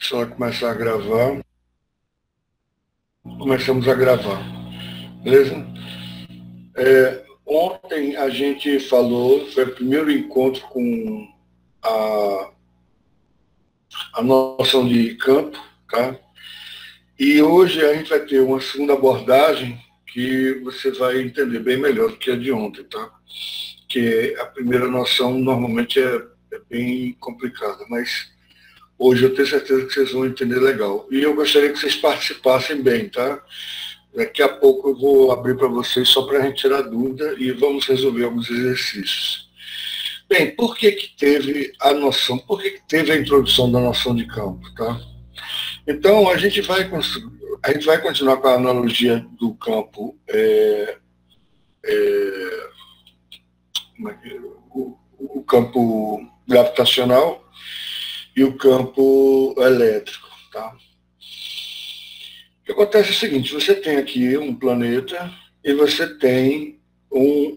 Só começar a gravar. Começamos a gravar. Beleza? Ontem a gente falou, foi o primeiro encontro com a noção de campo, tá? E hoje a gente vai ter uma segunda abordagem que você vai entender bem melhor do que a de ontem, tá? Que a primeira noção normalmente é bem complicada, mas hoje eu tenho certeza que vocês vão entender legal. E eu gostaria que vocês participassem bem, tá? Daqui a pouco eu vou abrir para vocês só para a gente tirar dúvida e vamos resolver alguns exercícios. Bem, por que teve a noção, por que teve a introdução da noção de campo, tá? Então, a gente vai continuar com a analogia do campo, o campo gravitacional e o campo elétrico, tá? O que acontece é o seguinte, você tem aqui um planeta e você tem um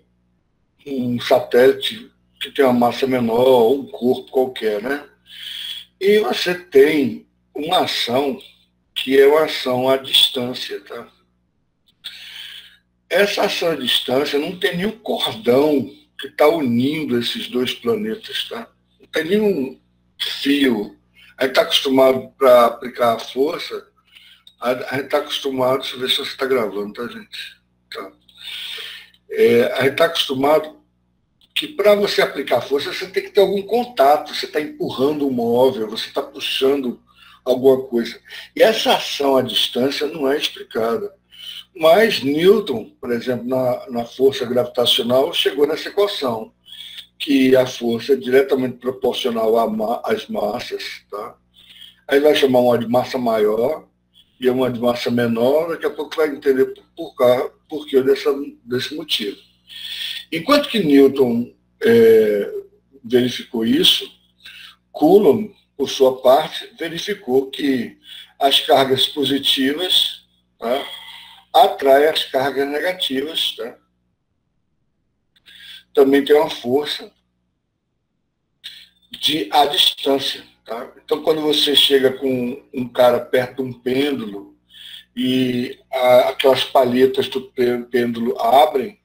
satélite que tem uma massa menor, um corpo qualquer, né? E você tem uma ação que é uma ação à distância, tá? Essa ação à distância não tem nenhum cordão que está unindo esses dois planetas, tá? Não tem nenhum fio. A gente está acostumado para aplicar a força, a gente está acostumado, deixa eu ver se você está gravando, tá, gente? Tá. A gente está acostumado que para você aplicar força, você tem que ter algum contato, você está empurrando um móvel, você está puxando alguma coisa. E essa ação à distância não é explicada. Mas Newton, por exemplo, na força gravitacional, chegou nessa equação, que a força é diretamente proporcional às massas, tá? Aí vai chamar uma de massa maior e uma de massa menor, daqui a pouco vai entender por que desse motivo. Enquanto que Newton verificou isso, Coulomb, por sua parte, verificou que as cargas positivas, tá, atraem as cargas negativas. Tá? Também tem uma força à distância. Tá? Então, quando você chega com um cara perto de um pêndulo e aquelas palhetas do pêndulo abrem,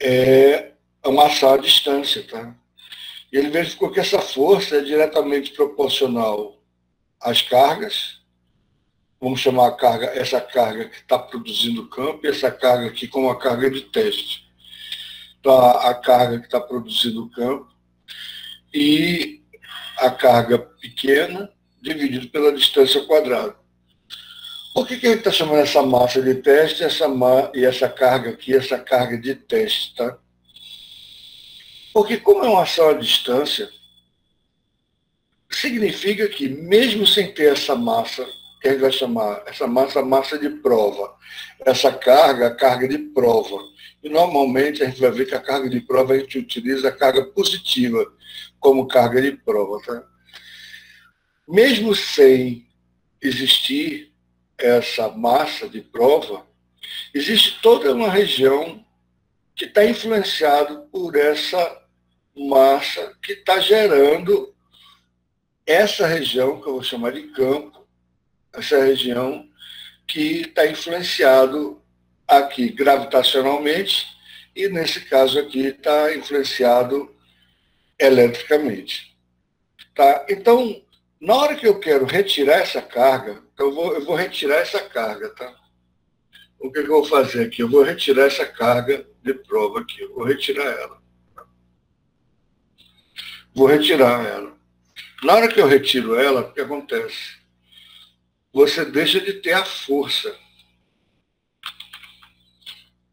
é uma ação à distância. Tá? E ele verificou que essa força é diretamente proporcional às cargas. Vamos chamar essa carga que está produzindo o campo e essa carga aqui como a carga de teste. Então, a carga que está produzindo o campo e a carga pequena dividido pela distância ao quadrado. Por que a gente está chamando essa massa de teste e essa carga aqui, essa carga de teste, tá? Porque como é uma ação à distância, significa que mesmo sem ter essa massa, que a gente vai chamar essa massa, massa de prova, essa carga, a carga de prova. E normalmente a gente vai ver que a carga de prova a gente utiliza a carga positiva como carga de prova, tá? Mesmo sem existir essa massa de prova, existe toda uma região que está influenciada por essa massa que está gerando essa região, que eu vou chamar de campo, essa região que está influenciado aqui gravitacionalmente e, nesse caso aqui, está influenciado eletricamente. Tá? Então, na hora que eu quero retirar essa carga, eu vou retirar essa carga. Tá? O que eu vou fazer aqui? Eu vou retirar essa carga de prova aqui. Eu vou retirar ela. Vou retirar ela. Na hora que eu retiro ela, o que acontece? Você deixa de ter a força,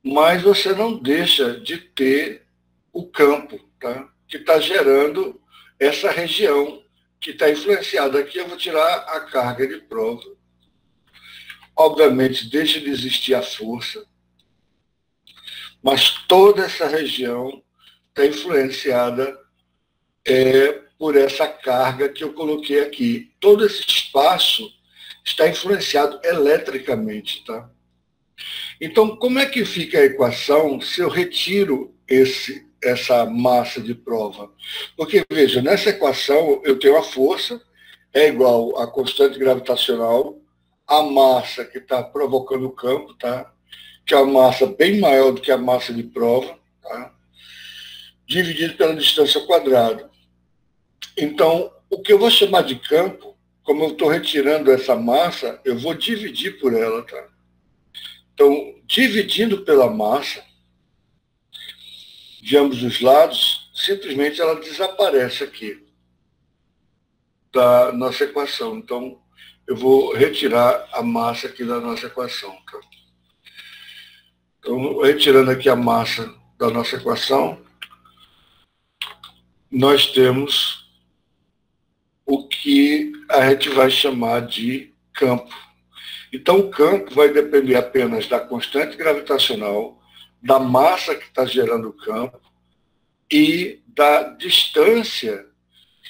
mas você não deixa de ter o campo, tá? Que está gerando essa região que está influenciada. Aqui eu vou tirar a carga de prova. Obviamente, deixa de existir a força, mas toda essa região está influenciada por essa carga que eu coloquei aqui. Todo esse espaço está influenciado eletricamente, tá? Então, como é que fica a equação se eu retiro essa massa de prova? Porque, veja, nessa equação eu tenho a força é igual à constante gravitacional, a massa que está provocando o campo, tá? Que é uma massa bem maior do que a massa de prova, tá? Dividido pela distância ao quadrado. Então, o que eu vou chamar de campo, como eu estou retirando essa massa, eu vou dividir por ela, tá? Então, dividindo pela massa, de ambos os lados, simplesmente ela desaparece aqui da nossa equação. Então, eu vou retirar a massa aqui da nossa equação. Tá? Então, retirando aqui a massa da nossa equação, nós temos o que a gente vai chamar de campo. Então, o campo vai depender apenas da constante gravitacional, da massa que está gerando o campo e da distância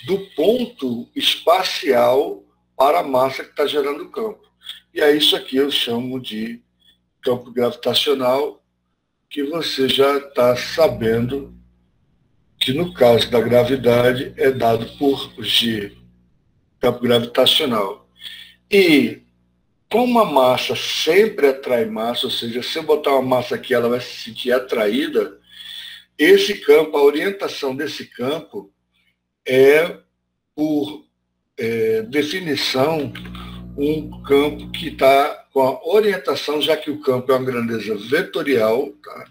do ponto espacial para a massa que está gerando o campo. E é isso aqui eu chamo de campo gravitacional, que você já está sabendo que no caso da gravidade é dado por G, campo gravitacional. E como a massa sempre atrai massa, ou seja, se eu botar uma massa aqui, ela vai se sentir atraída, esse campo, a orientação desse campo é, por definição, um campo que está com a orientação, já que o campo é uma grandeza vetorial, tá?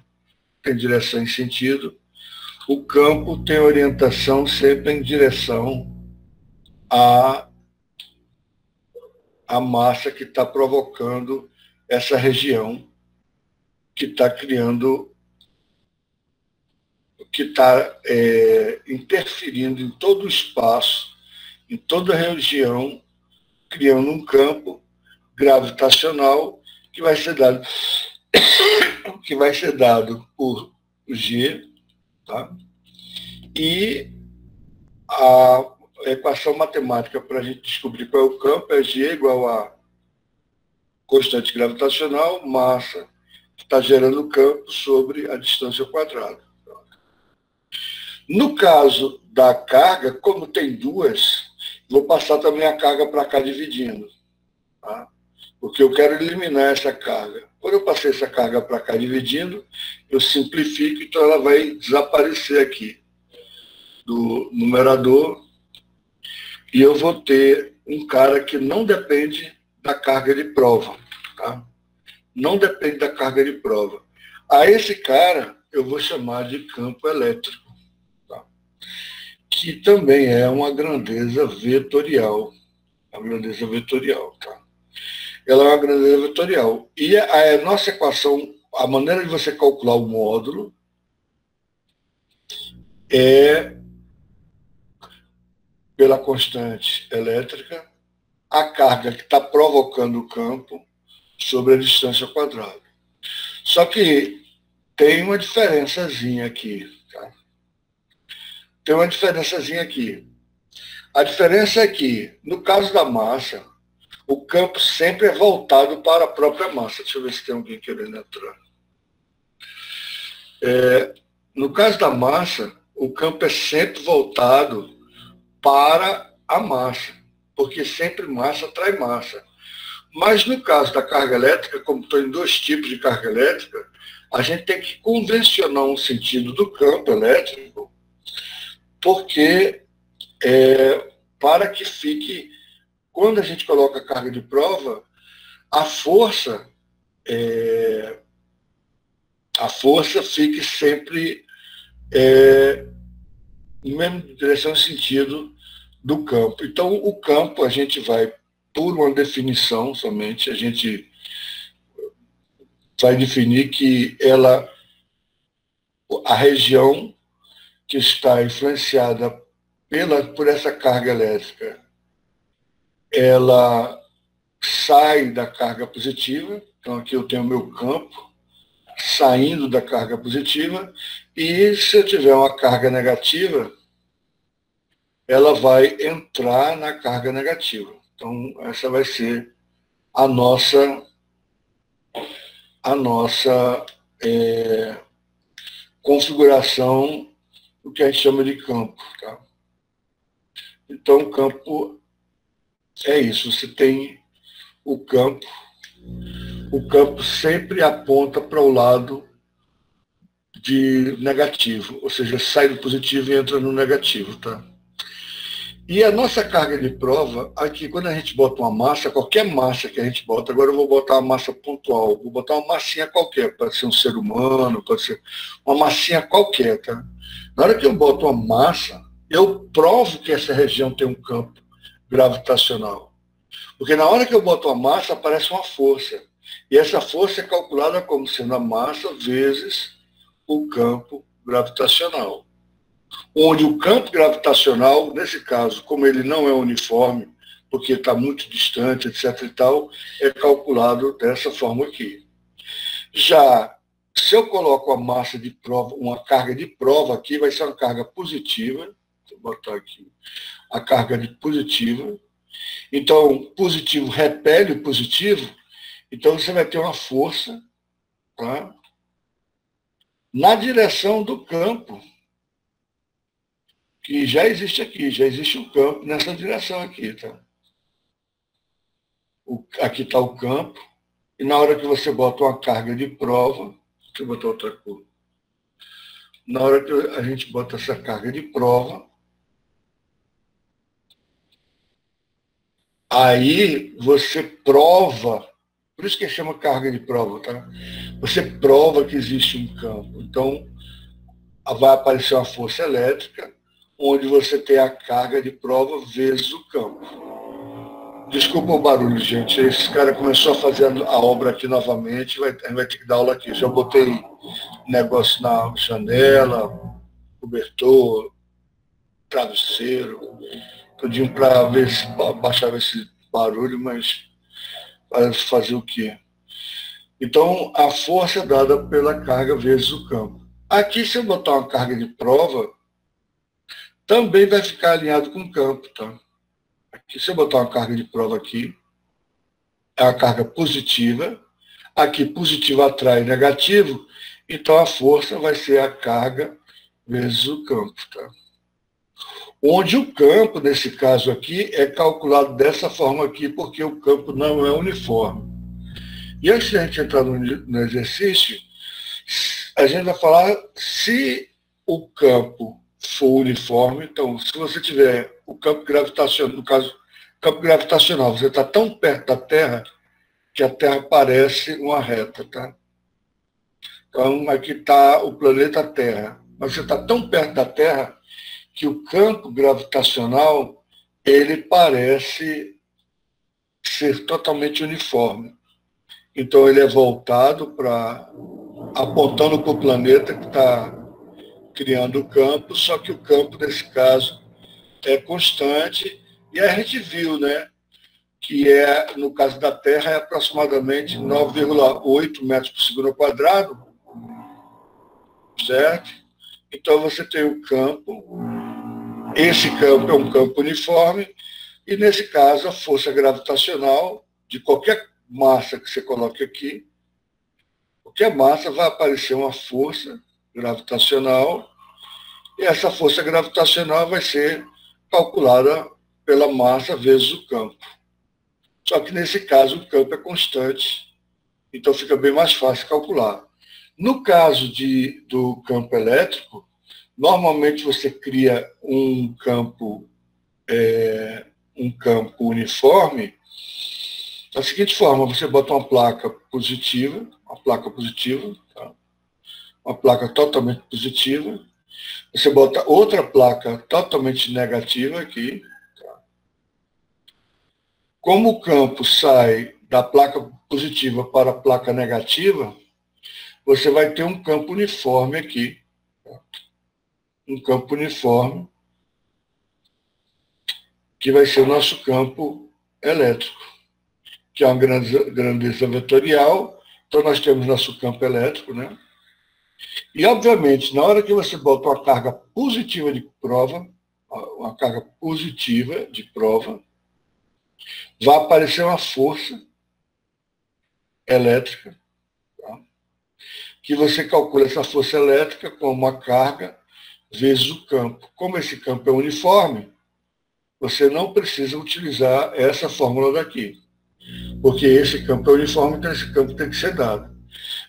Tem direção e sentido, o campo tem orientação sempre em direção à massa que está provocando essa região, que está criando, que está interferindo em todo o espaço, em toda a região, criando um campo gravitacional que vai ser dado por G, tá? E a equação matemática para a gente descobrir qual é o campo é G igual a constante gravitacional, massa, que está gerando o campo, sobre a distância ao quadrado. No caso da carga, como tem duas, vou passar também a carga para cá dividindo, tá? Porque eu quero eliminar essa carga. Quando eu passei essa carga para cá dividindo, eu simplifico, então ela vai desaparecer aqui do numerador e eu vou ter um cara que não depende da carga de prova. Tá? Não depende da carga de prova. A esse cara eu vou chamar de campo elétrico, tá? Que também é uma grandeza vetorial. A grandeza vetorial, tá? Ela é uma grandeza vetorial. E a nossa equação, a maneira de você calcular o módulo é pela constante elétrica, a carga que está provocando o campo sobre a distância ao quadrado. Só que tem uma diferençazinha aqui. Tá? Tem uma diferençazinha aqui. A diferença é que, no caso da massa, o campo sempre é voltado para a própria massa. Deixa eu ver se tem alguém querendo entrar. No caso da massa, o campo é sempre voltado para a massa, porque sempre massa atrai massa. Mas no caso da carga elétrica, como estou em dois tipos de carga elétrica, a gente tem que convencionar um sentido do campo elétrico, porque para que fique, quando a gente coloca a carga de prova, a força fique sempre na mesma direção e sentido do campo. Então, o campo, a gente vai, por uma definição somente, a gente vai definir que a região que está influenciada por essa carga elétrica, ela sai da carga positiva. Então, aqui eu tenho o meu campo saindo da carga positiva, e se eu tiver uma carga negativa, ela vai entrar na carga negativa. Então, essa vai ser a nossa configuração do que a gente chama de campo. Tá? Então, o campo é isso, você tem o campo sempre aponta para o lado de negativo, ou seja, sai do positivo e entra no negativo, tá? E a nossa carga de prova, aqui, quando a gente bota uma massa, qualquer massa que a gente bota, agora eu vou botar uma massa pontual, vou botar uma massinha qualquer, pode ser um ser humano, pode ser uma massinha qualquer, tá? Na hora que eu boto uma massa, eu provo que essa região tem um campo gravitacional. Porque na hora que eu boto uma massa, aparece uma força. E essa força é calculada como sendo a massa vezes o campo gravitacional, onde o campo gravitacional, nesse caso, como ele não é uniforme, porque está muito distante, etc. e tal, é calculado dessa forma aqui. Já, se eu coloco a massa de prova, uma carga de prova aqui, vai ser uma carga positiva, vou botar aqui, a carga de positiva. Então, positivo repele o positivo, então você vai ter uma força, tá, na direção do campo, que já existe aqui, já existe um campo nessa direção aqui, tá? Aqui está o campo, e na hora que você bota uma carga de prova, deixa eu botar outra cor, na hora que a gente bota essa carga de prova, aí você prova, por isso que chama carga de prova, tá? Você prova que existe um campo. Então, vai aparecer uma força elétrica, onde você tem a carga de prova vezes o campo. Desculpa o barulho, gente. Esse cara começou a fazer a obra aqui novamente, a gente vai ter que dar aula aqui. Já botei negócio na janela, cobertor, travesseiro, tudinho para ver se baixava esse barulho, mas fazer o quê? Então, a força é dada pela carga vezes o campo. Aqui, se eu botar uma carga de prova, também vai ficar alinhado com o campo, tá? Aqui, se eu botar uma carga de prova aqui, é a carga positiva. Aqui, positivo atrai negativo, então a força vai ser a carga vezes o campo, tá? Onde o campo, nesse caso aqui, é calculado dessa forma aqui, porque o campo não é uniforme. E antes de a gente entrar no exercício, a gente vai falar se o campo for uniforme. Então, se você tiver o campo gravitacional, no caso, campo gravitacional, você está tão perto da Terra que a Terra parece uma reta, tá? Então, aqui está o planeta Terra. Mas você está tão perto da Terra que o campo gravitacional ele parece ser totalmente uniforme. Então, ele é voltado para apontando para o planeta que está criando o campo, só que o campo, nesse caso, é constante. E a gente viu, né, que no caso da Terra, é aproximadamente 9,8 metros por segundo ao quadrado, certo? Então, você tem o campo, esse campo é um campo uniforme, e, nesse caso, a força gravitacional de qualquer massa que você coloque aqui, qualquer massa vai aparecer uma força gravitacional, e essa força gravitacional vai ser calculada pela massa vezes o campo. Só que, nesse caso, o campo é constante, então fica bem mais fácil calcular. No caso do campo elétrico, normalmente você cria um campo uniforme da seguinte forma: você bota uma placa positiva, tá? Uma placa totalmente positiva, você bota outra placa totalmente negativa aqui. Tá? Como o campo sai da placa positiva para a placa negativa, você vai ter um campo uniforme aqui. Tá? Um campo uniforme, que vai ser o nosso campo elétrico, que é uma grandeza vetorial. Então, nós temos nosso campo elétrico, né? E, obviamente, na hora que você bota uma carga positiva de prova, vai aparecer uma força elétrica, tá? Que você calcula essa força elétrica como uma carga vezes o campo. Como esse campo é uniforme, você não precisa utilizar essa fórmula daqui, porque esse campo é uniforme, então esse campo tem que ser dado.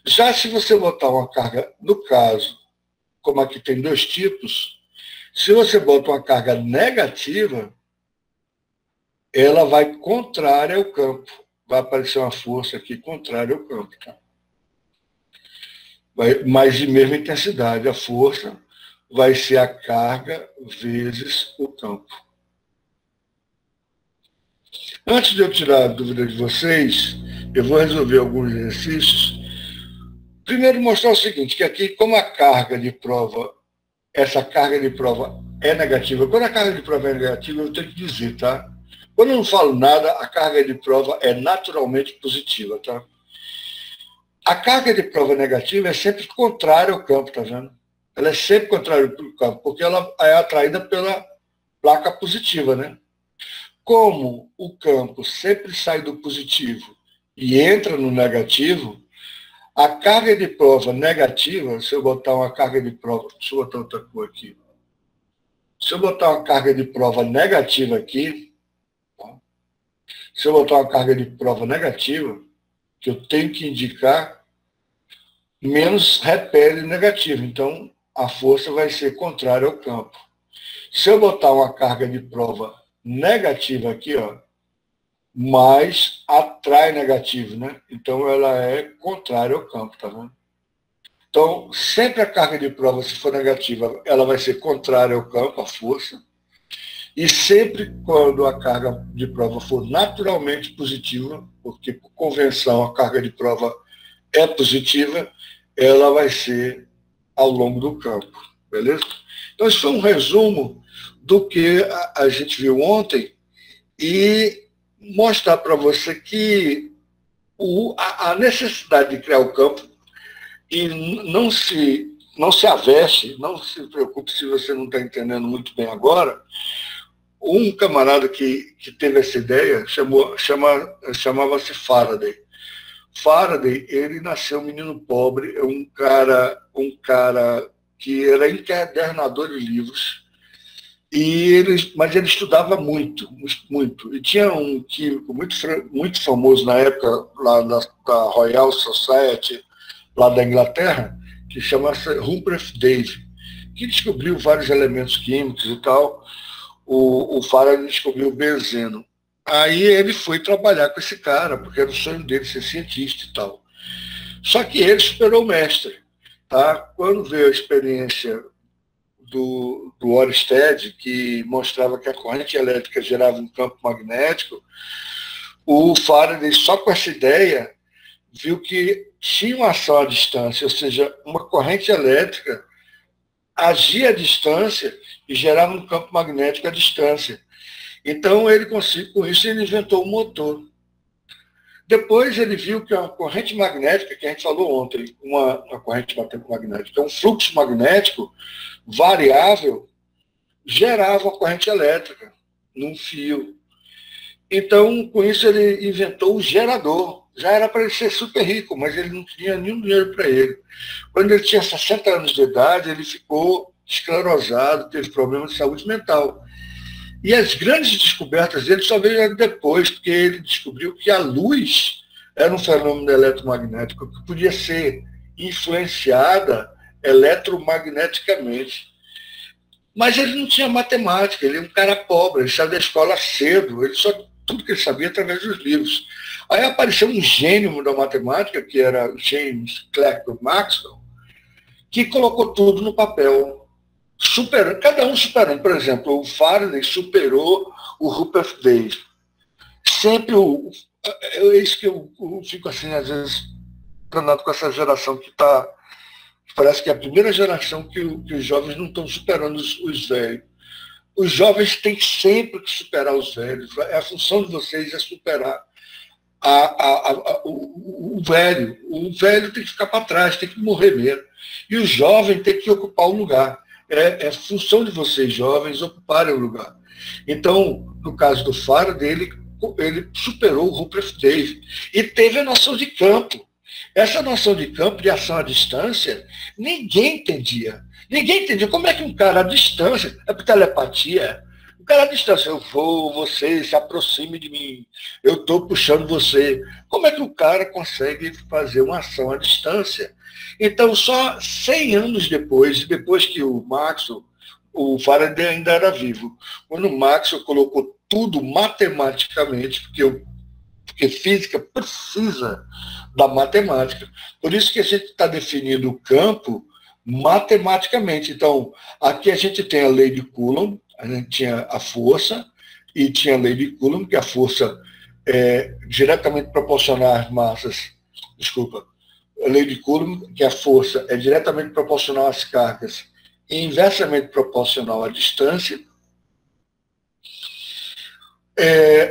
Já se você botar uma carga, no caso, como aqui tem dois tipos, se você bota uma carga negativa, ela vai contrária ao campo. Vai aparecer uma força aqui contrária ao campo. Tá? Mas de mesma intensidade, a força vai ser a carga vezes o campo. Antes de eu tirar a dúvida de vocês, eu vou resolver alguns exercícios. Primeiro, mostrar o seguinte, que aqui, como a carga de prova, essa carga de prova é negativa. Quando a carga de prova é negativa, eu tenho que dizer, tá? Quando eu não falo nada, a carga de prova é naturalmente positiva, tá? A carga de prova negativa é sempre contrária ao campo, tá vendo? Ela é sempre contrária ao campo, porque ela é atraída pela placa positiva, né? Como o campo sempre sai do positivo e entra no negativo, a carga de prova negativa, se eu botar uma carga de prova, deixa eu botar outra cor aqui. Se eu botar uma carga de prova negativa aqui, se eu botar uma carga de prova negativa, que eu tenho que indicar, menos repele negativo. Então, a força vai ser contrária ao campo. Se eu botar uma carga de prova negativa aqui, ó, mais atrai negativo, né? Então, ela é contrária ao campo, tá vendo? Então, sempre a carga de prova, se for negativa, ela vai ser contrária ao campo, a força. E sempre quando a carga de prova for naturalmente positiva, porque por convenção a carga de prova é positiva, ela vai ser ao longo do campo, beleza? Então, isso foi um resumo do que a gente viu ontem e mostrar para você que a necessidade de criar o campo e não se aveste, não se preocupe se você não está entendendo muito bem agora. Um camarada que teve essa ideia chamava-se Faraday. Faraday, ele nasceu um menino pobre, um cara que era encadernador de livros, mas ele estudava muito, muito. E tinha um químico muito famoso na época, lá da Royal Society, lá da Inglaterra, que chama-se Rupert Davy, que descobriu vários elementos químicos e tal. O Faraday descobriu o benzeno. Aí ele foi trabalhar com esse cara, porque era o sonho dele ser cientista e tal. Só que ele superou o mestre. Tá? Quando veio a experiência do Oersted, que mostrava que a corrente elétrica gerava um campo magnético, o Faraday, só com essa ideia, viu que tinha uma ação à distância, ou seja, uma corrente elétrica agia à distância e gerava um campo magnético à distância. Então, com isso, ele inventou um motor. Depois, ele viu que a corrente magnética, que a gente falou ontem, uma corrente magnética, um fluxo magnético variável, gerava uma corrente elétrica num fio. Então, com isso, ele inventou o gerador. Já era para ele ser super rico, mas ele não tinha nenhum dinheiro para ele. Quando ele tinha 60 anos de idade, ele ficou esclerosado, teve problemas de saúde mental. E as grandes descobertas dele só veio depois, porque ele descobriu que a luz era um fenômeno eletromagnético que podia ser influenciada eletromagneticamente. Mas ele não tinha matemática, ele é um cara pobre, ele saiu da escola cedo, tudo que ele sabia através dos livros. Aí apareceu um gênio da matemática, que era James Clerk Maxwell, que colocou tudo no papel. Cada um superando. Por exemplo, o Faraday superou o Rupert Davy. Sempre é isso que eu fico assim, às vezes, danado com essa geração que está. Parece que é a primeira geração que os jovens não estão superando os velhos. Os jovens têm sempre que superar os velhos. A função de vocês é superar o velho. O velho tem que ficar para trás, tem que morrer mesmo. E o jovem tem que ocupar o lugar. É função de vocês, jovens, ocuparem o lugar. Então, no caso do Faraday, ele superou o Rupert Davy e teve a noção de campo. Essa noção de campo, de ação à distância, ninguém entendia. Ninguém entendia como é que um cara à distância, é por telepatia, cara à distância, eu vou, você se aproxime de mim, eu estou puxando você. Como é que o cara consegue fazer uma ação à distância? Então, só 100 anos depois que o Faraday ainda era vivo, quando o Maxwell colocou tudo matematicamente, porque física precisa da matemática. Por isso que a gente está definindo o campo matematicamente. Então, aqui a gente tem a lei de Coulomb, a gente tinha a força, e tinha a lei de Coulomb, que a força é diretamente proporcional às massas. Desculpa. A lei de Coulomb, que a força é diretamente proporcional às cargas e inversamente proporcional à distância.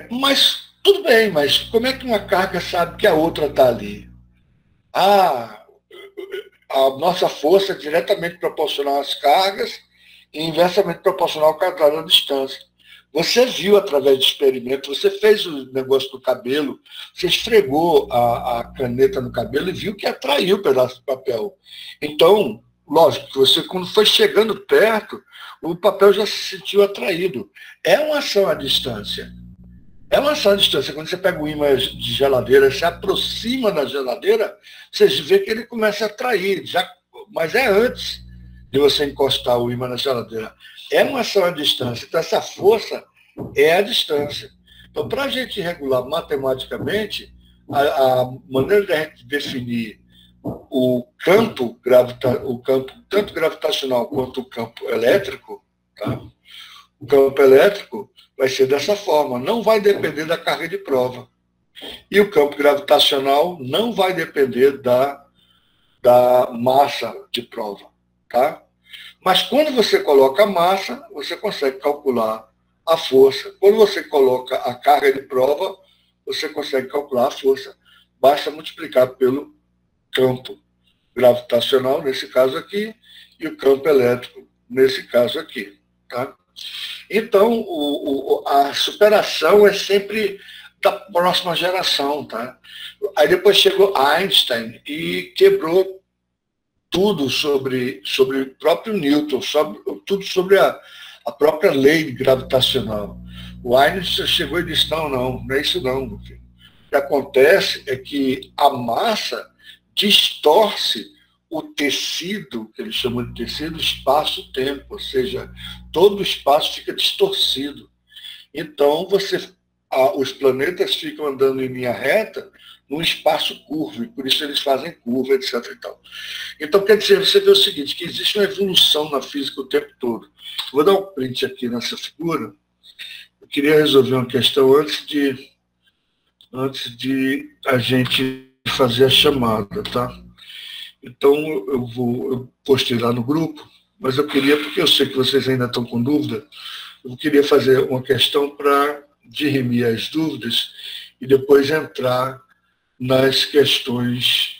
Mas tudo bem, mas como é que uma carga sabe que a outra está ali? Ah, a nossa força é diretamente proporcional às cargas e inversamente proporcional ao quadrado da distância. Você viu através de experimento, você fez o negócio do cabelo, você esfregou a caneta no cabelo e viu que atraiu o pedaço de papel. Então, lógico que você, quando foi chegando perto, o papel já se sentiu atraído. É uma ação à distância. É uma ação à distância. Quando você pega o ímã de geladeira, se aproxima da geladeira, você vê que ele começa a atrair, mas é antes de você encostar o ímã na geladeira. É uma ação à distância. Então, essa força é a distância. Então, para a gente regular matematicamente, a maneira de a gente definir o campo tanto gravitacional quanto o campo elétrico, tá? O campo elétrico vai ser dessa forma, não vai depender da carga de prova. E o campo gravitacional não vai depender da massa de prova. Tá? Mas quando você coloca a massa, você consegue calcular a força. Quando você coloca a carga de prova, você consegue calcular a força. Basta multiplicar pelo campo gravitacional, nesse caso aqui, e o campo elétrico, nesse caso aqui. Tá? Então, a superação é sempre da próxima geração. Tá? Aí depois chegou Einstein e quebrou tudo sobre o próprio Newton, tudo sobre a própria lei gravitacional. O Einstein chegou e disse, não é isso não. O que acontece é que a massa distorce o tecido, que eles chamam de tecido, espaço-tempo, ou seja, todo o espaço fica distorcido. Então, os planetas ficam andando em linha reta num espaço curvo, e por isso eles fazem curva, etc. E tal. Então, quer dizer, você vê o seguinte, que existe uma evolução na física o tempo todo. Vou dar um print aqui nessa figura. Eu queria resolver uma questão antes de a gente fazer a chamada, tá? Então, eu postei lá no grupo, mas eu queria, porque eu sei que vocês ainda estão com dúvida, eu queria fazer uma questão para dirimir as dúvidas e depois entrar nas questões,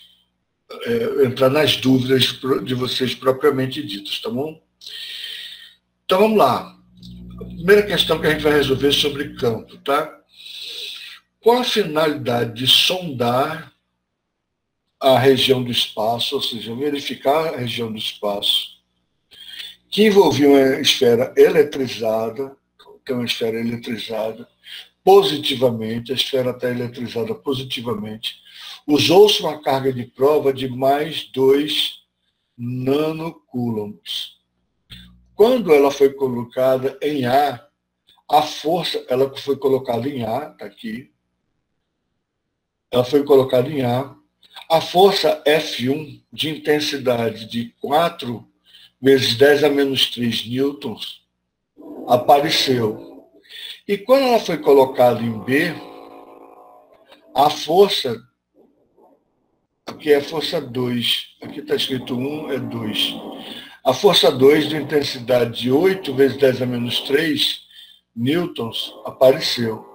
entrar nas dúvidas de vocês propriamente ditas, tá bom? Então, vamos lá. A primeira questão que a gente vai resolver é sobre campo, tá? Qual a finalidade de sondar a região do espaço, ou seja, verificar a região do espaço, que envolvia uma esfera eletrizada, que é uma esfera eletrizada, positivamente, a esfera está eletrizada positivamente, usou-se uma carga de prova de mais 2 nanocoulombs. Quando ela foi colocada em a força, ela foi colocada em A, está aqui, ela foi colocada em a força F1 de intensidade de 4 vezes 10 a menos 3 newtons apareceu. E quando ela foi colocada em B, a força, aqui é a força 2, aqui está escrito 1, é 2. A força 2 de intensidade de 8 vezes 10 a menos 3 newtons apareceu.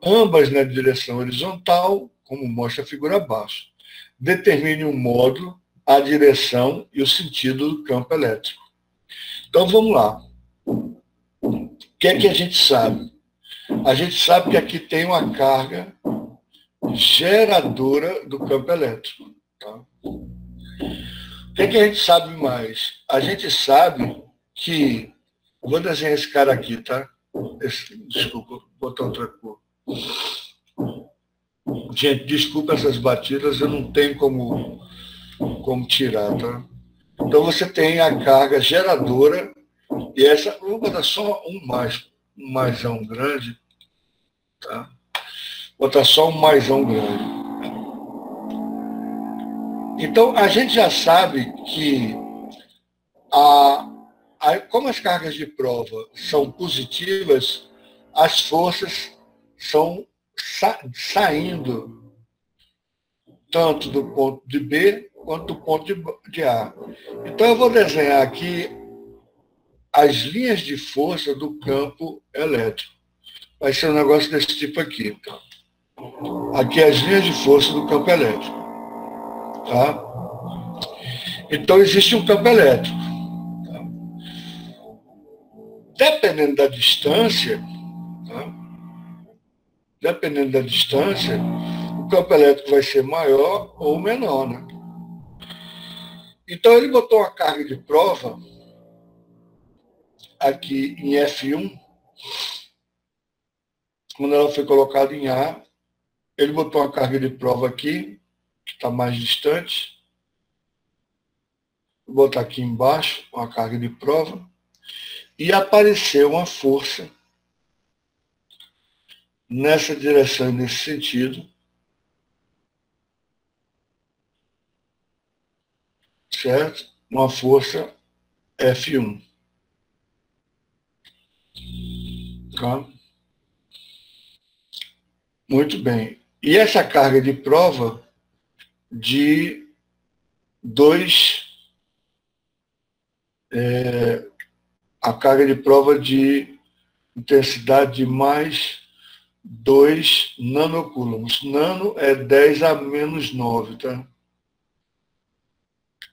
Ambas na direção horizontal, como mostra a figura abaixo. Determine o módulo, a direção e o sentido do campo elétrico. Então, vamos lá. O que é que a gente sabe? A gente sabe que aqui tem uma carga geradora do campo elétrico. Tá? O que é que a gente sabe mais? A gente sabe que... Vou desenhar esse cara aqui, tá? Desculpa, vou botar outra cor. Gente, desculpa essas batidas, eu não tenho como tirar, tá? Então você tem a carga geradora, e essa, vou botar só um maisão grande, tá? Vou botar só um maisão grande. Então a gente já sabe que como as cargas de prova são positivas, as forças são saindo tanto do ponto de B quanto do ponto de A. Então eu vou desenhar aqui as linhas de força do campo elétrico. Vai ser um negócio desse tipo aqui. Aqui as linhas de força do campo elétrico. Tá? Então existe um campo elétrico. Tá? Dependendo da distância, o campo elétrico vai ser maior ou menor, né? Então ele botou uma carga de prova aqui em F1, quando ela foi colocada em A, ele botou uma carga de prova aqui, que está mais distante. Vou botar aqui embaixo uma carga de prova, e apareceu uma força nessa direção e nesse sentido, certo? Uma força F1. Tá? Muito bem. E essa carga de prova de 2, a carga de prova de intensidade de mais 2 nanocoulombs. Nano é 10 a menos 9, tá?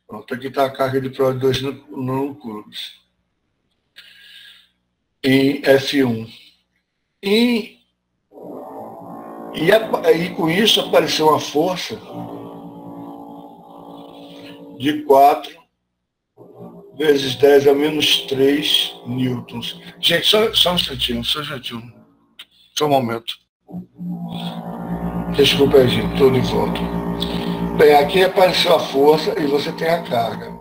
Pronto, aqui está a carga de prova de 2 nanocoulombs. Em F1. E com isso apareceu uma força de 4 vezes 10 a menos 3 newtons. Gente, só um instantinho, só um momento. Desculpa aí, gente, estou de volta. Bem, aqui apareceu a força e você tem a carga.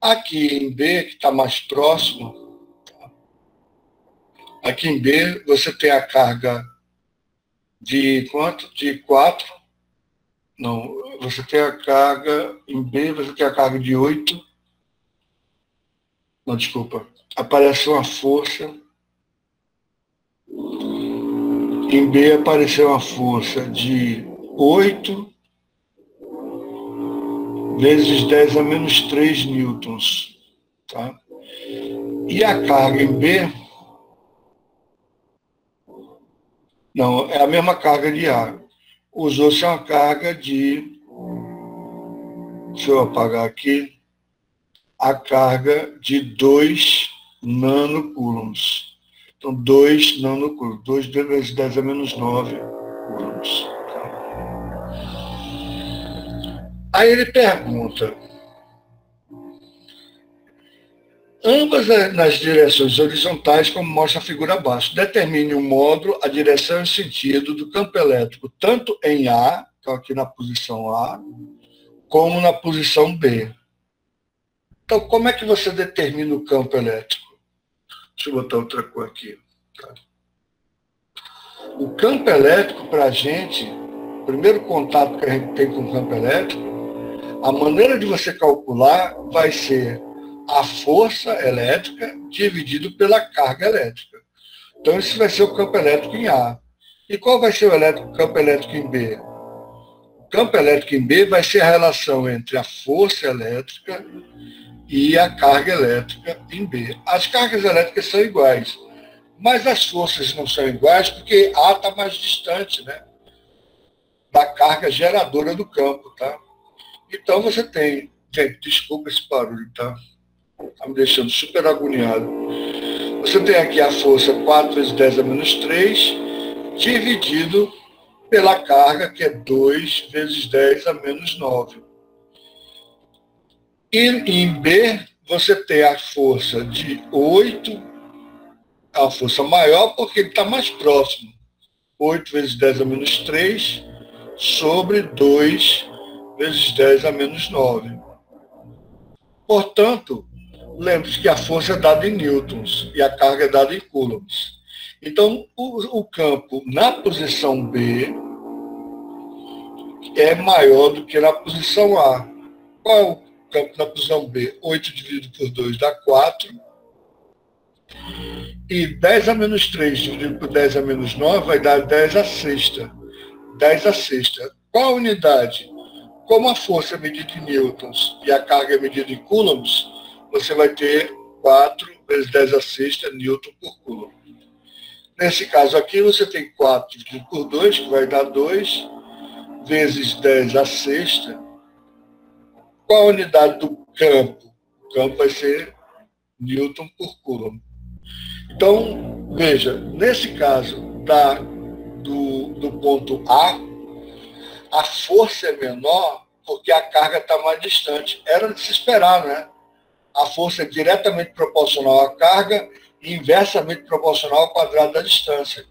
Aqui em B, que está mais próximo, aqui em B você tem a carga de quanto? De 4. Não, você tem a carga, em B você tem a carga de 8. Não, desculpa. Apareceu uma força. Em B apareceu uma força de 8 vezes 10 a menos 3 newtons. Tá? E a carga em B, não, é a mesma carga de A. Usou-se uma carga de, deixa eu apagar aqui, a carga de 2 nanocoulombs. Então, 2 nanocoulombs, 2 vezes 10 a menos 9 coulombs. Aí ele pergunta, ambas nas direções horizontais, como mostra a figura abaixo, determine o módulo, a direção e o sentido do campo elétrico, tanto em A, então aqui na posição A, como na posição B. Então, como é que você determina o campo elétrico? Deixa eu botar outra cor aqui. Tá? O campo elétrico, para a gente, o primeiro contato que a gente tem com o campo elétrico, a maneira de você calcular vai ser a força elétrica dividido pela carga elétrica. Então, esse vai ser o campo elétrico em A. E qual vai ser o campo elétrico em B? O campo elétrico em B vai ser a relação entre a força elétrica e a carga elétrica em B. As cargas elétricas são iguais, mas as forças não são iguais porque A está mais distante, né, da carga geradora do campo. Tá? Então você tem... Gente, desculpa esse barulho, tá? Está me deixando super agoniado. Você tem aqui a força 4 vezes 10 a menos 3, dividido pela carga, que é 2 vezes 10 a menos 9. E em B, você tem a força de 8 é uma força maior porque ele está mais próximo. 8 vezes 10 a menos 3 sobre 2 vezes 10 a menos 9. Portanto, lembre-se que a força é dada em newtons e a carga é dada em coulombs. Então, o campo na posição B é maior do que na posição A. Qual é o campo na posição B? 8 dividido por 2 dá 4. E 10 a menos 3 dividido por 10 a menos 9 vai dar 10 a sexta. 10 a sexta. Qual a unidade? Como a força é medida em newtons e a carga é medida em coulombs, você vai ter 4 vezes 10 a sexta newton por coulomb. Nesse caso aqui, você tem 4 dividido por 2, que vai dar 2, vezes 10 a sexta. Qual a unidade do campo? O campo vai ser newton por coulomb. Então, veja, nesse caso do ponto a força é menor porque a carga está mais distante. Era de se esperar, né? A força é diretamente proporcional à carga e inversamente proporcional ao quadrado da distância.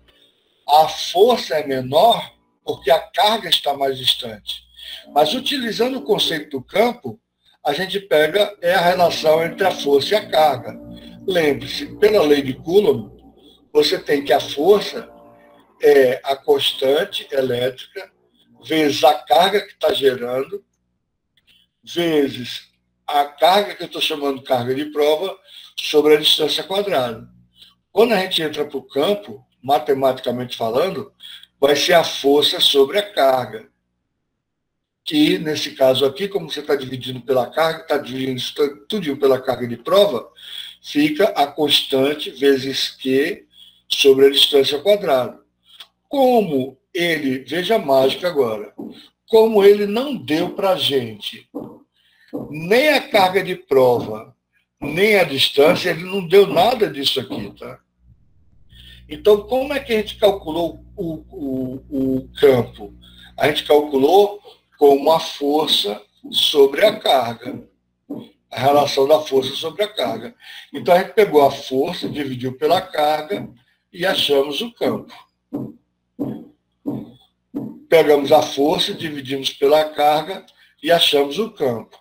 A força é menor porque a carga está mais distante. Mas utilizando o conceito do campo, a gente pega a relação entre a força e a carga. Lembre-se, pela lei de Coulomb, você tem que a força é a constante elétrica vezes a carga que está gerando, vezes a carga que eu estou chamando de carga de prova sobre a distância quadrada. Quando a gente entra para o campo, matematicamente falando, vai ser a força sobre a carga. Que, nesse caso aqui, como você está dividindo pela carga, está dividindo tudo pela carga de prova, fica a constante vezes Q sobre a distância quadrada. Como ele, veja a mágica agora, como ele não deu para a gente nem a carga de prova, nem a distância, ele não deu nada disso aqui, tá? Então, como é que a gente calculou o campo? A gente calculou como a força sobre a carga. A relação da força sobre a carga. Então, a gente pegou a força, dividiu pela carga e achamos o campo. Pegamos a força, dividimos pela carga e achamos o campo.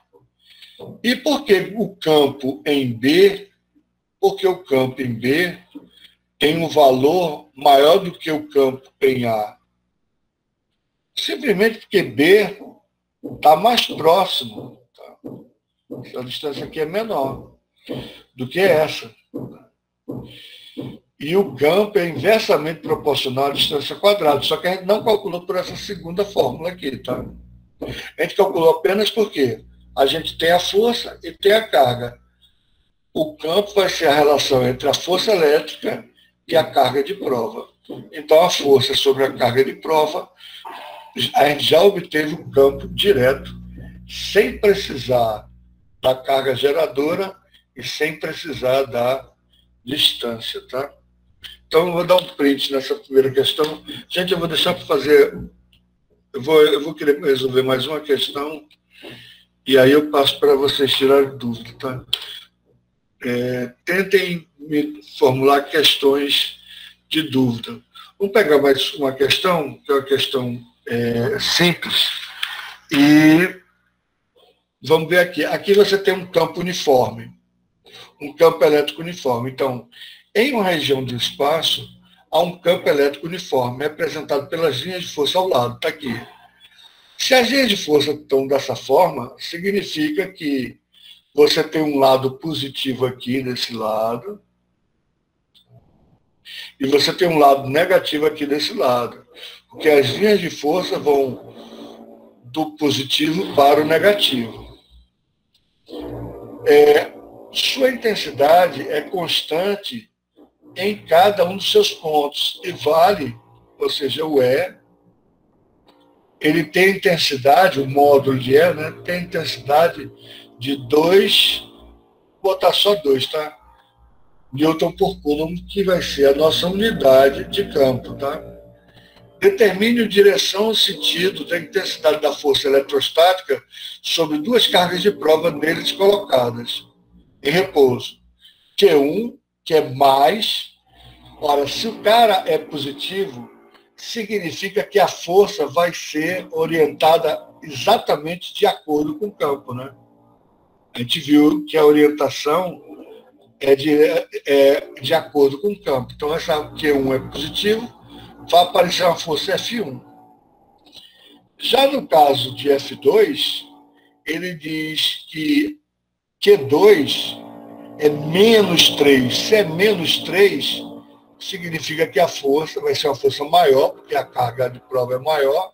E por que o campo em B? Porque o campo em B tem um valor maior do que o campo em A. Simplesmente porque B está mais próximo. Tá? A distância aqui é menor do que essa. E o campo é inversamente proporcional à distância quadrada, só que a gente não calculou por essa segunda fórmula aqui, tá? A gente calculou apenas porque a gente tem a força e tem a carga. O campo vai ser a relação entre a força elétrica e a carga de prova. Então, a força sobre a carga de prova, a gente já obteve o campo direto, sem precisar da carga geradora e sem precisar da distância, tá? Então, eu vou dar um print nessa primeira questão. Gente, eu vou deixar para fazer... Eu vou querer resolver mais uma questão e aí eu passo para vocês tirarem dúvida, tá? Tentem me formular questões de dúvida. Vamos pegar mais uma questão, que é uma questão simples, e vamos ver aqui. Aqui você tem um campo uniforme, um campo elétrico uniforme. Então, em uma região do espaço, há um campo elétrico uniforme, representado pelas linhas de força ao lado. Está aqui. Se as linhas de força estão dessa forma, significa que você tem um lado positivo aqui desse lado, e você tem um lado negativo aqui desse lado, porque as linhas de força vão do positivo para o negativo. Sua intensidade é constante em cada um dos seus pontos, e vale, ou seja, o E, ele tem intensidade, o módulo de E, né, tem intensidade de 2, vou botar só 2, tá? Newton por Coulomb, que vai ser a nossa unidade de campo, tá? Determine a direção e sentido da intensidade da força eletrostática sobre duas cargas de prova neles colocadas em repouso. Q1, que é mais, Ora, se o cara é positivo, significa que a força vai ser orientada exatamente de acordo com o campo, né? A gente viu que a orientação é de acordo com o campo. Então, essa Q1 é positivo, vai aparecer uma força F1. Já no caso de F2, ele diz que Q2 é menos 3. Se é menos 3, significa que a força vai ser uma força maior, porque a carga de prova é maior,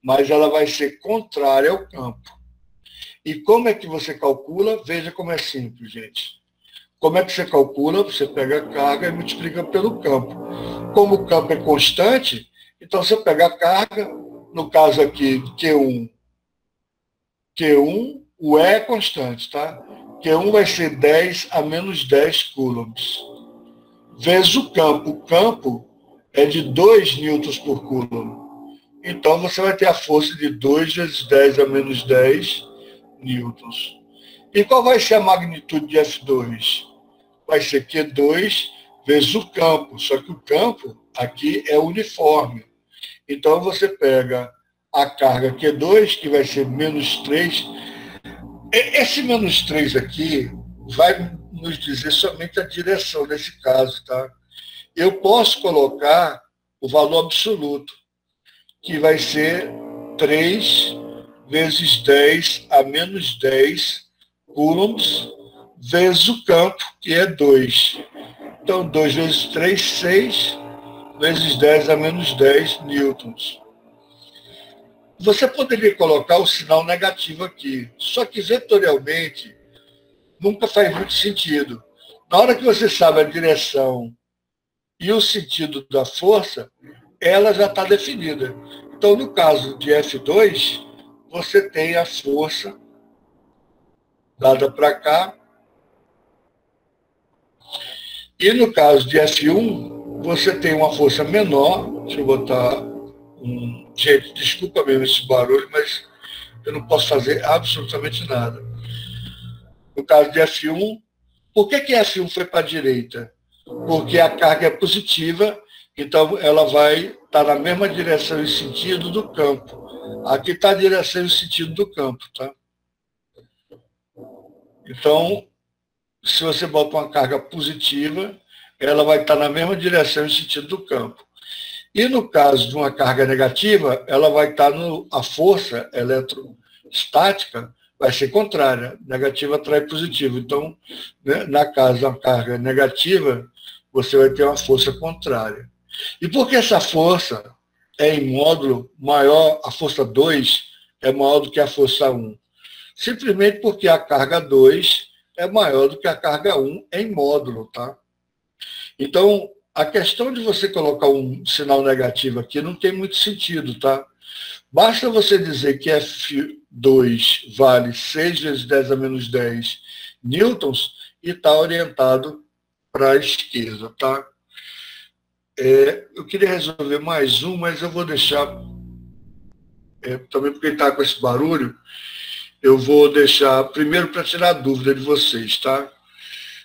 mas ela vai ser contrária ao campo. E como é que você calcula? Veja como é simples, gente. Como é que você calcula? Você pega a carga e multiplica pelo campo. Como o campo é constante, então você pega a carga, no caso aqui, Q1, o E é constante, tá? Q1 vai ser 10 a menos 10 coulombs. Vezes o campo. O campo é de 2 newtons por coulomb. Então, você vai ter a força de 2 vezes 10 a menos 10 newtons. E qual vai ser a magnitude de F2? Vai ser Q2 vezes o campo. Só que o campo aqui é uniforme. Então, você pega a carga Q2, que vai ser menos 3. Esse menos 3 aqui vai nos dizer somente a direção nesse caso, tá? Eu posso colocar o valor absoluto, que vai ser 3 vezes 10 a menos 10 coulombs, vezes o campo, que é 2. Então, 2 vezes 3, 6, vezes 10 a menos 10 newtons. Você poderia colocar o sinal negativo aqui, só que vetorialmente nunca faz muito sentido. Na hora que você sabe a direção e o sentido da força, ela já está definida. Então, no caso de F2, você tem a força dada para cá, e no caso de F1, você tem uma força menor. Deixa eu botar um... Gente, desculpa mesmo esse barulho, mas eu não posso fazer absolutamente nada. No caso de F1, por que F1 foi para a direita? Porque a carga é positiva, então ela vai estar na mesma direção e sentido do campo. Aqui está a direção e sentido do campo, tá? Então, se você bota uma carga positiva, ela vai estar na mesma direção e sentido do campo. E no caso de uma carga negativa, ela vai estar a força eletrostática vai ser contrária. Negativa atrai positivo. Então, né, na caso de uma carga negativa, você vai ter uma força contrária. E por que essa força é em módulo maior, a força 2 é maior do que a força 1? Simplesmente porque a carga 2 é maior do que a carga 1 em módulo, tá? Então, a questão de você colocar um sinal negativo aqui não tem muito sentido, tá? Basta você dizer que F2 vale 6 vezes 10 a menos 10 newtons e está orientado para a esquerda, tá? Eu queria resolver mais um, mas eu vou deixar, também porque está com esse barulho, eu vou deixar primeiro para tirar a dúvida de vocês, tá?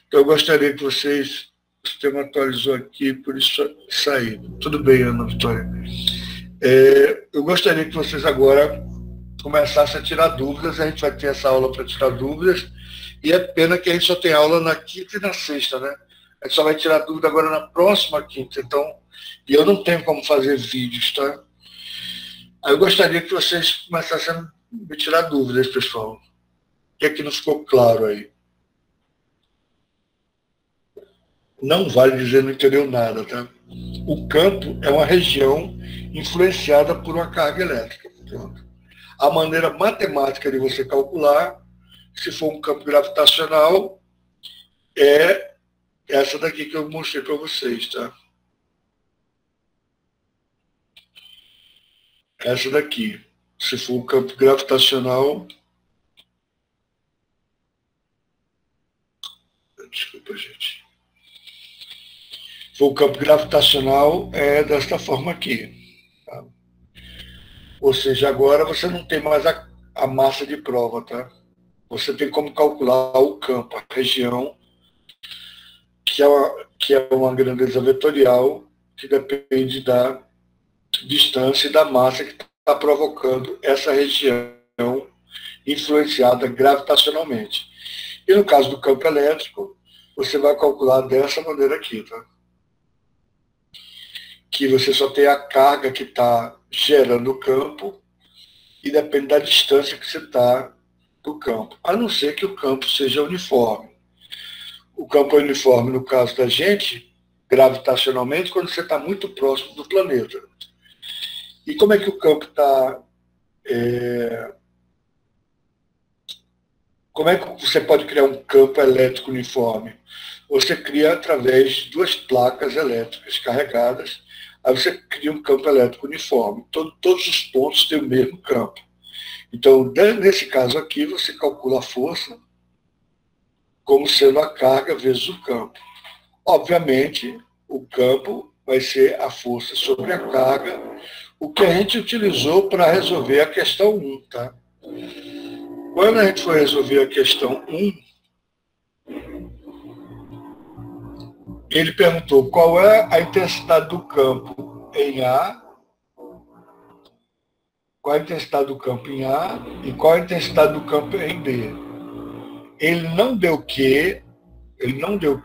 Então, eu gostaria que vocês... O sistema atualizou aqui, por isso saíram. Tudo bem, Ana Vitória. Eu gostaria que vocês agora começassem a tirar dúvidas. A gente vai ter essa aula para tirar dúvidas. E é pena que a gente só tem aula na quinta e na sexta, né? A gente só vai tirar dúvida agora na próxima quinta. Então, e eu não tenho como fazer vídeos, tá? Aí eu gostaria que vocês começassem a me tirar dúvidas, pessoal. O que é que não ficou claro aí? Não vale dizer não entendeu nada, tá? O campo é uma região influenciada por uma carga elétrica. Pronto. A maneira matemática de você calcular, se for um campo gravitacional, é essa daqui que eu mostrei para vocês, tá? Essa daqui. Se for um campo gravitacional... Desculpa, gente. O campo gravitacional é desta forma aqui. Tá? Ou seja, agora você não tem mais a massa de prova, tá? Você tem como calcular o campo, a região, que é que é uma grandeza vetorial que depende da distância e da massa que está provocando essa região influenciada gravitacionalmente. E no caso do campo elétrico, você vai calcular dessa maneira aqui, tá? Que você só tem a carga que está gerando o campo e depende da distância que você está do campo, a não ser que o campo seja uniforme. O campo é uniforme, no caso da gente, gravitacionalmente, quando você está muito próximo do planeta. E como é que o campo está... Como é que você pode criar um campo elétrico uniforme? Você cria através de duas placas elétricas carregadas, aí você cria um campo elétrico uniforme. Todos os pontos têm o mesmo campo. Então, nesse caso aqui, você calcula a força como sendo a carga vezes o campo. Obviamente, o campo vai ser a força sobre a carga, o que a gente utilizou para resolver a questão 1. Tá? Quando a gente for resolver a questão 1, ele perguntou qual é a intensidade do campo em A, qual a intensidade do campo em A e qual a intensidade do campo em B. Ele não deu Q, e não deu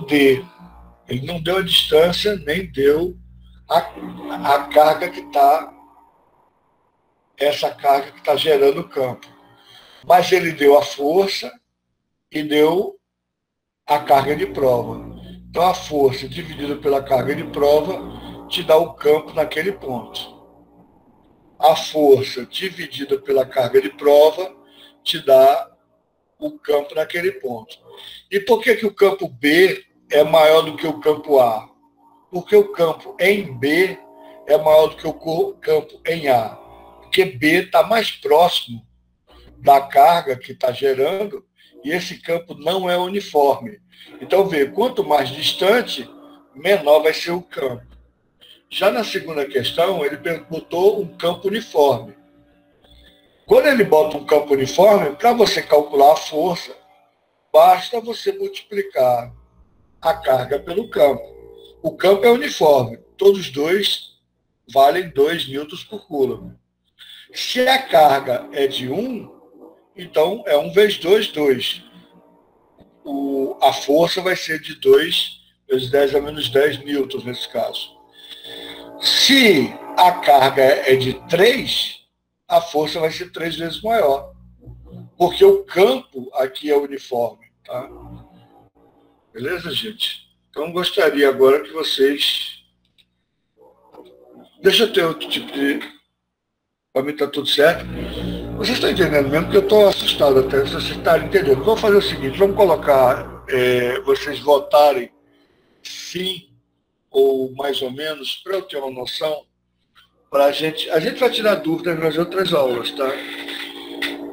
D. Ele não deu a distância, nem deu a carga que está, essa carga que está gerando o campo. Mas ele deu a força e deu a carga de prova. Então a força dividida pela carga de prova te dá o campo naquele ponto. A força dividida pela carga de prova te dá o campo naquele ponto. E por que o campo B é maior do que o campo A? Porque o campo em B é maior do que o campo em A. Porque B está mais próximo da carga que está gerando e esse campo não é uniforme. Então, vê, quanto mais distante, menor vai ser o campo. Já na segunda questão, ele botou um campo uniforme. Quando ele bota um campo uniforme, para você calcular a força, basta você multiplicar a carga pelo campo. O campo é uniforme, todos dois valem 2 newtons por coulomb. Se a carga é de 1, então é 1 vezes 2, 2. A força vai ser de 2 vezes 10 a menos 10 newtons nesse caso. Se a carga é de 3, a força vai ser 3 vezes maior. Porque o campo aqui é uniforme. Tá? Beleza, gente? Então, gostaria agora que vocês... Deixa eu ter outro tipo de... Para mim está tudo certo. Vocês estão entendendo mesmo? Porque eu estou assustado até, se vocês estarem entendendo. Vamos fazer o seguinte, vamos colocar vocês votarem sim ou mais ou menos, para eu ter uma noção, para a gente vai tirar dúvidas nas outras aulas, tá?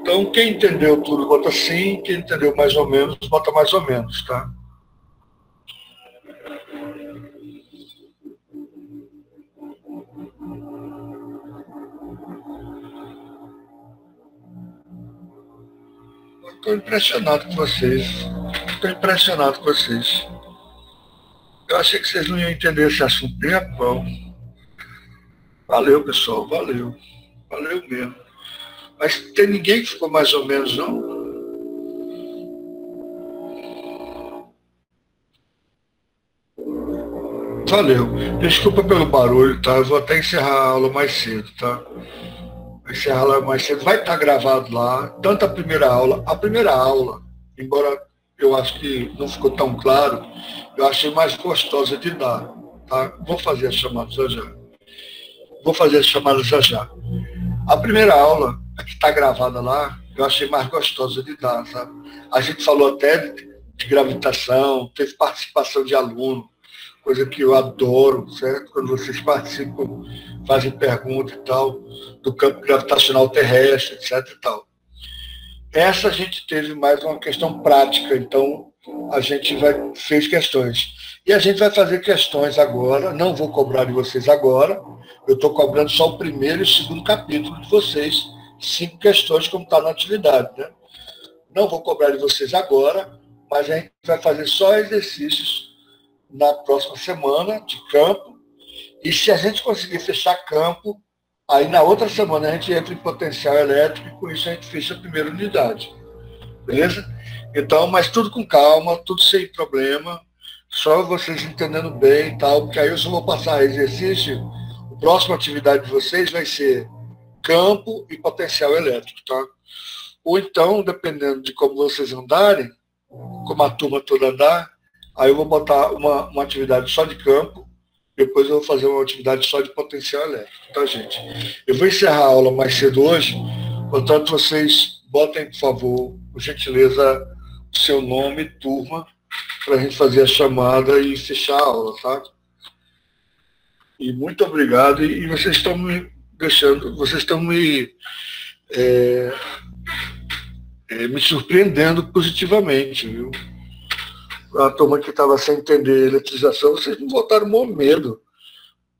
Então, quem entendeu tudo, bota sim, quem entendeu mais ou menos, bota mais ou menos, tá? Estou impressionado com vocês. Eu achei que vocês não iam entender esse assunto nem a pau. Valeu, pessoal, valeu. Valeu mesmo. Mas tem ninguém que ficou mais ou menos, não? Valeu. Desculpa pelo barulho, tá? Eu vou até encerrar a aula mais cedo, tá? Vou encerrar a aula mais cedo. Vai estar gravado lá, tanto a primeira aula, embora eu acho que não ficou tão claro, eu achei mais gostosa de dar, tá? Vou fazer as chamadas já. A primeira aula, a que está gravada lá, eu achei mais gostosa de dar, sabe? A gente falou até de gravitação, teve participação de aluno, coisa que eu adoro, certo? Quando vocês participam, fazem perguntas e tal, do campo gravitacional terrestre, etc. e tal. Essa a gente teve mais uma questão prática, então a gente fez questões. E a gente vai fazer questões agora, não vou cobrar de vocês agora, eu estou cobrando só o primeiro e o segundo capítulo de vocês, 5 questões como está na atividade. Né? Não vou cobrar de vocês agora, mas a gente vai fazer só exercícios na próxima semana de campo, e se a gente conseguir fechar campo, aí na outra semana a gente entra em potencial elétrico e com isso a gente fecha a primeira unidade. Beleza? Então, mas tudo com calma, tudo sem problema, só vocês entendendo bem e tal, porque aí eu só vou passar exercício, a próxima atividade de vocês vai ser campo e potencial elétrico, tá? Ou então, dependendo de como vocês andarem, como a turma toda andar, aí eu vou botar uma atividade só de campo, depois eu vou fazer uma atividade só de potencial elétrico, tá, gente? Eu vou encerrar a aula mais cedo hoje, portanto, vocês botem, por favor, por gentileza, o seu nome, turma, para a gente fazer a chamada e fechar a aula, tá? E muito obrigado, e vocês estão me deixando, vocês estão me surpreendendo positivamente, viu? A turma que estava sem entender eletrização, vocês me botaram um medo.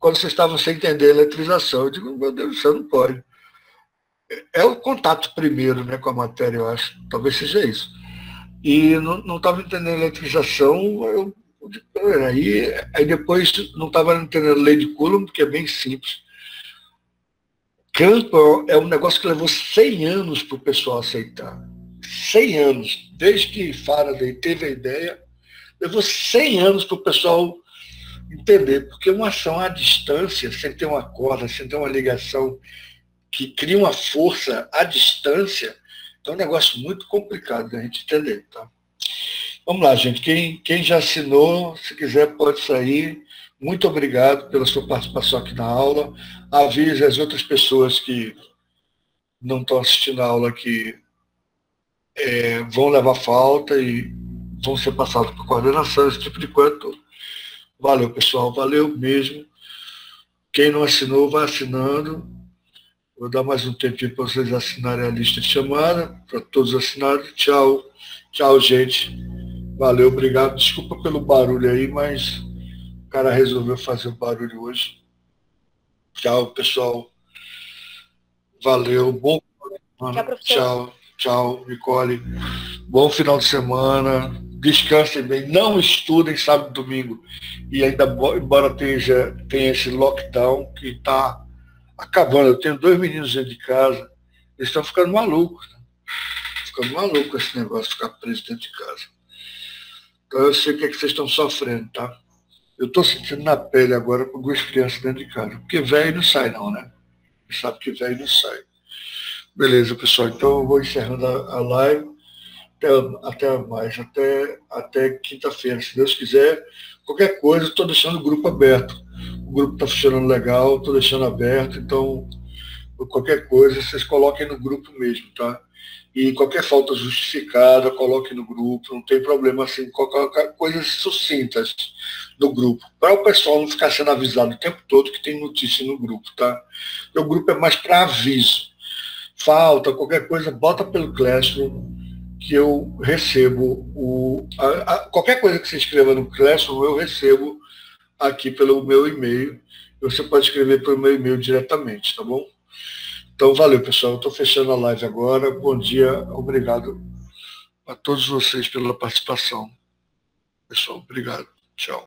Quando vocês estavam sem entender eletrização, eu digo, meu Deus do céu, não pode. É o contato primeiro, né, com a matéria, eu acho. Talvez seja isso. E não estava entendendo eletrização, aí depois não estava entendendo lei de Coulomb, que é bem simples. Campo é um negócio que levou 100 anos para o pessoal aceitar. 100 anos. Desde que Faraday teve a ideia, levou 100 anos para o pessoal entender. Porque uma ação à distância, sem ter uma corda, sem ter uma ligação que cria uma força à distância, é um negócio muito complicado da gente entender. Tá? Vamos lá, gente. Quem já assinou, se quiser, pode sair. Muito obrigado pela sua participação aqui na aula. Avise as outras pessoas que não estão assistindo a aula que vão levar falta e vão ser passados por coordenação, esse tipo de coisa. Valeu, pessoal. Valeu mesmo. Quem não assinou, vai assinando. Vou dar mais um tempinho para vocês assinarem a lista de chamada, para todos assinarem. Tchau. Tchau, gente. Valeu, obrigado. Desculpa pelo barulho aí, mas o cara resolveu fazer o barulho hoje. Tchau, pessoal. Valeu. Bom final de semana. Tchau, Nicole. Bom final de semana. Descansem bem. Não estudem sábado e domingo. E ainda, embora tenha esse lockdown que está acabando. Eu tenho 2 meninos dentro de casa. Eles estão ficando malucos. Ficando malucos esse negócio de ficar preso dentro de casa. Então eu sei o que vocês estão sofrendo, tá? Eu estou sentindo na pele agora com 2 crianças dentro de casa. Porque velho não sai não, né? Você sabe que velho não sai. Beleza, pessoal. Então eu vou encerrando a live. Até mais. Até quinta-feira, se Deus quiser. Qualquer coisa, estou deixando o grupo aberto. O grupo está funcionando legal, estou deixando aberto. Então, qualquer coisa, vocês coloquem no grupo mesmo, tá? E qualquer falta justificada, coloquem no grupo, não tem problema assim, qualquer coisas sucintas no grupo, para o pessoal não ficar sendo avisado o tempo todo que tem notícia no grupo, tá? O grupo é mais para aviso. Falta, qualquer coisa, bota pelo Classroom, que eu recebo qualquer coisa que você escreva no Classroom, eu recebo aqui pelo meu e-mail. Você pode escrever pelo meu e-mail diretamente, tá bom? Então, valeu, pessoal. Eu estou fechando a live agora. Bom dia. Obrigado a todos vocês pela participação. Pessoal, obrigado. Tchau.